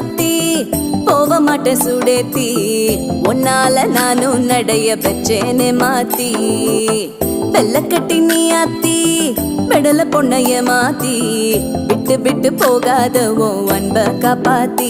மாத்தி போக மாட்டேன் சுடேத்தி உன்னால நானும் நடைய பெற்றேனே மாத்தி வெள்ள கட்டி நீ ஆத்தி பெடல பொண்ணைய மாத்தி விட்டு விட்டு போகாத உன் அன்ப காப்பாத்தி